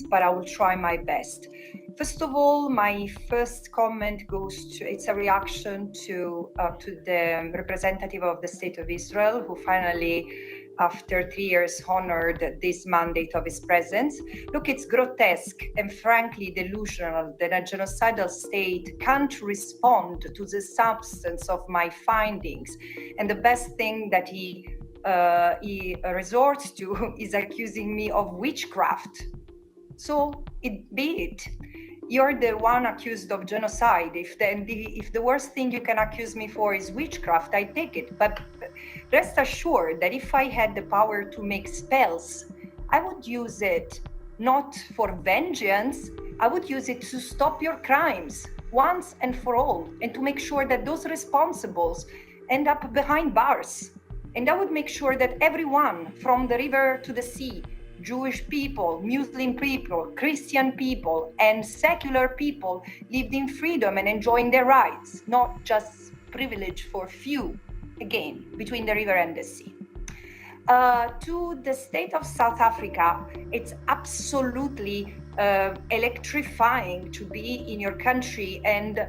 but I will try my best. First of all, my first comment goes to, it's a reaction to the representative of the State of Israel, who finally, after 3 years, honored this mandate of his presence. Look, it's grotesque and frankly delusional that a genocidal state can't respond to the substance of my findings. And the best thing that he resorts to is accusing me of witchcraft. So be it. You're the one accused of genocide. If the worst thing you can accuse me for is witchcraft, I take it. But rest assured that if I had the power to make spells, I would use it not for vengeance. I would use it to stop your crimes once and for all, and to make sure that those responsibles end up behind bars. And I would make sure that everyone from the river to the sea, Jewish people, Muslim people, Christian people, and secular people lived in freedom and enjoying their rights, not just privilege for few, again, between the river and the sea. To the state of South Africa, it's absolutely electrifying to be in your country, and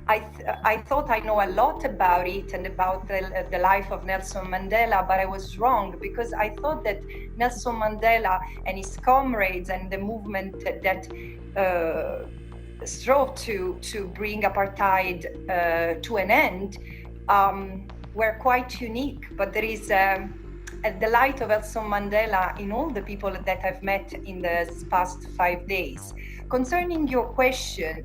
I thought I know a lot about it and about the life of Nelson Mandela, but I was wrong, because I thought that Nelson Mandela and his comrades and the movement that strove to bring apartheid to an end were quite unique. But there is the light of Nelson Mandela in all the people that I've met in the past 5 days. Concerning your question,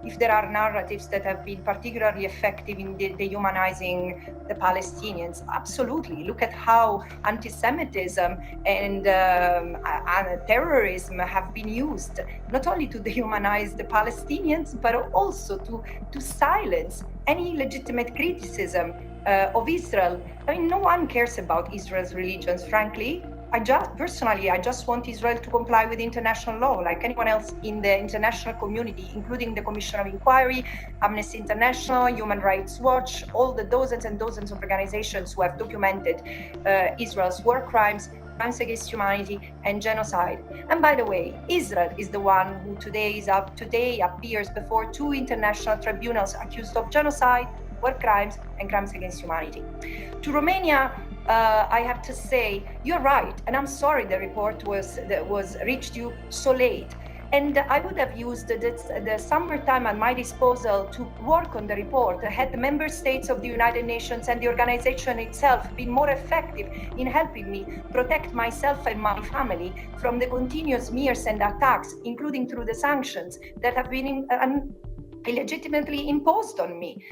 if there are narratives that have been particularly effective in dehumanizing the Palestinians, absolutely. Look at how anti-Semitism and terrorism have been used, not only to dehumanize the Palestinians, but also to silence any legitimate criticism of Israel. I mean, no one cares about Israel's religions, frankly. I just want Israel to comply with international law, like anyone else in the international community, including the Commission of Inquiry, Amnesty International, Human Rights Watch, all the dozens and dozens of organizations who have documented Israel's war crimes, crimes against humanity, and genocide. And by the way, Israel is the one who today appears before 2 international tribunals accused of genocide, war crimes, and crimes against humanity. To Romania, I have to say, you're right, and I'm sorry the report was reached you so late. And I would have used the summertime at my disposal to work on the report. Had the member states of the United Nations and the organization itself been more effective in helping me protect myself and my family from the continuous smears and attacks, including through the sanctions that have been illegitimately imposed on me.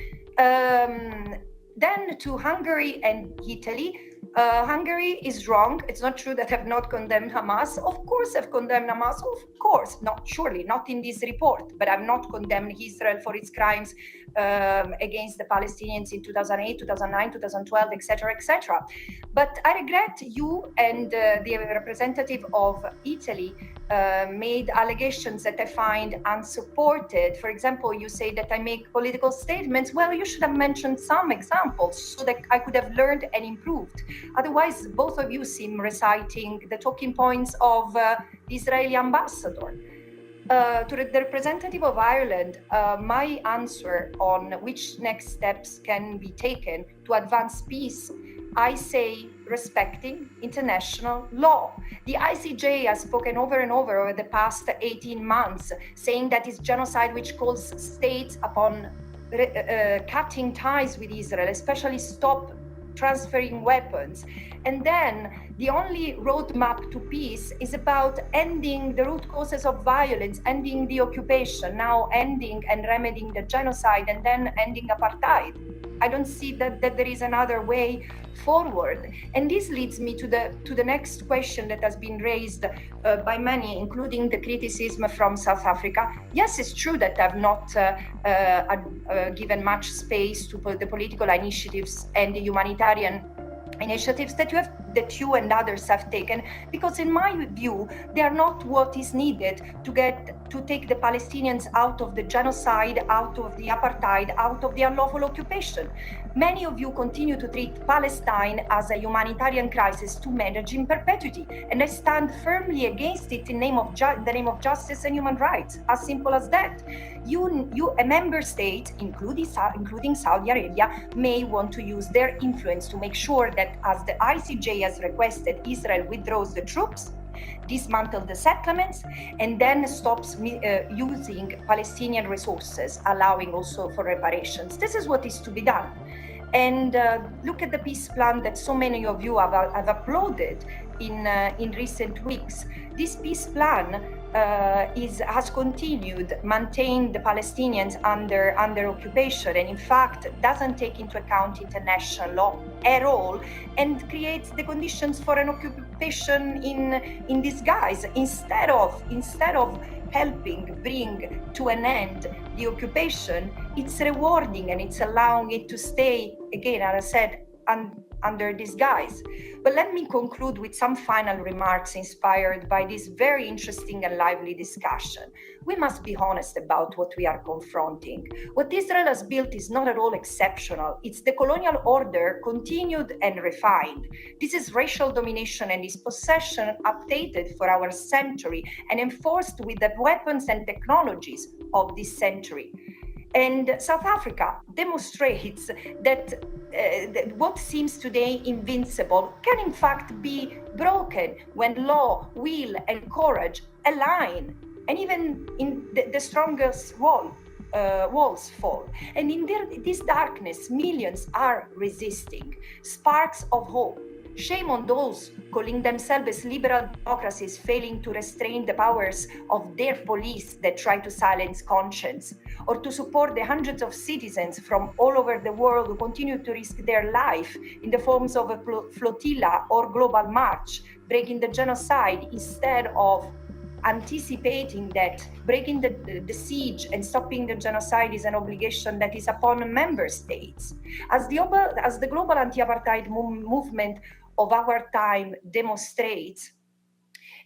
Then to Hungary and Italy. Hungary is wrong. It's not true that I've not condemned Hamas. Of course I've condemned Hamas. Of course, not in this report, but I've not condemned Israel for its crimes against the Palestinians in 2008, 2009, 2012, etc., etc. But I regret you and the representative of Italy made allegations that I find unsupported. For example, you say that I make political statements. Well, you should have mentioned some examples so that I could have learned and improved. Otherwise, both of you seem reciting the talking points of the Israeli ambassador. To the representative of Ireland, my answer on which next steps can be taken to advance peace, I say respecting international law. The ICJ has spoken over and over the past 18 months, saying that it's genocide which calls states upon cutting ties with Israel, especially stop transferring weapons. And then the only roadmap to peace is about ending the root causes of violence, ending the occupation, now ending and remedying the genocide, and then ending apartheid. I don't see that there is another way forward. And this leads me to the next question that has been raised by many, including the criticism from South Africa. Yes, it's true that I've not given much space to the political initiatives and the humanitarian initiatives that you and others have taken, because in my view, they are not what is needed to take the Palestinians out of the genocide, out of the apartheid, out of the unlawful occupation. Many of you continue to treat Palestine as a humanitarian crisis to manage in perpetuity, and I stand firmly against it in the name of justice and human rights. As simple as that. A member state, including Saudi Arabia, may want to use their influence to make sure that, as the ICJ has requested, Israel withdraws the troops, dismantle the settlements, and then stops using Palestinian resources, allowing also for reparations. This is what is to be done. And look at the peace plan that so many of you have uploaded in recent weeks. This peace plan has continued maintain the Palestinians under occupation, and in fact doesn't take into account international law at all, and creates the conditions for an occupation in disguise. Instead of helping bring to an end the occupation, it's rewarding and it's allowing it to stay, again, as I said, under disguise. But let me conclude with some final remarks inspired by this very interesting and lively discussion. We must be honest about what we are confronting. What Israel has built is not at all exceptional. It's the colonial order continued and refined. This is racial domination and dispossession updated for our century and enforced with the weapons and technologies of this century. And South Africa demonstrates that what seems today invincible can in fact be broken when law, will, and courage align, and even in the strongest walls fall. And in this darkness, millions are resisting. Sparks of hope. Shame on those calling themselves liberal democracies failing to restrain the powers of their police that try to silence conscience, or to support the hundreds of citizens from all over the world who continue to risk their life in the forms of a flotilla or global march, breaking the genocide instead of anticipating that breaking the siege and stopping the genocide is an obligation that is upon member states. As the global anti-apartheid movement of our time demonstrates,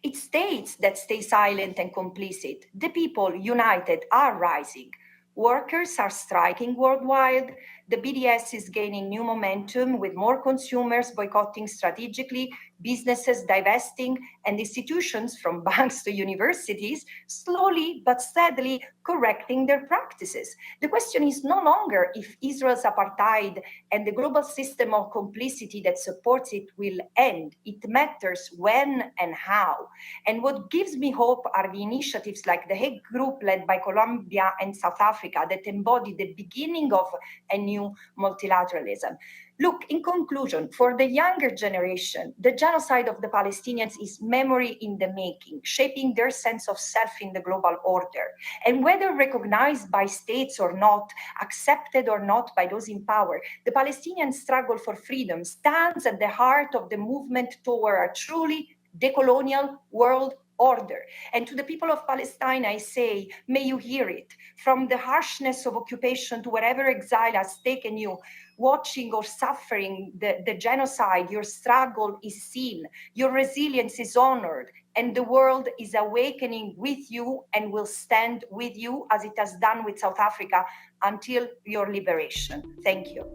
it's states that stay silent and complicit. The people united are rising. Workers are striking worldwide. The BDS is gaining new momentum with more consumers boycotting strategically, businesses divesting, and institutions from banks to universities slowly but steadily correcting their practices. The question is no longer if Israel's apartheid and the global system of complicity that supports it will end. It matters when and how. And what gives me hope are the initiatives like the Hague Group led by Colombia and South Africa that embody the beginning of a new multilateralism. Look, in conclusion, for the younger generation, the genocide of the Palestinians is memory in the making, shaping their sense of self in the global order. And whether recognized by states or not, accepted or not by those in power, the Palestinian struggle for freedom stands at the heart of the movement toward a truly decolonial world order. And to the people of Palestine, I say, may you hear it. From the harshness of occupation to wherever exile has taken you, watching or suffering the genocide, your struggle is seen, your resilience is honored, and the world is awakening with you and will stand with you as it has done with South Africa until your liberation. Thank you.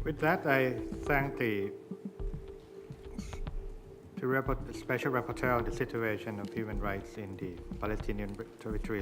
With that, I thank the Special Rapporteur on the situation of human rights in the Palestinian Territories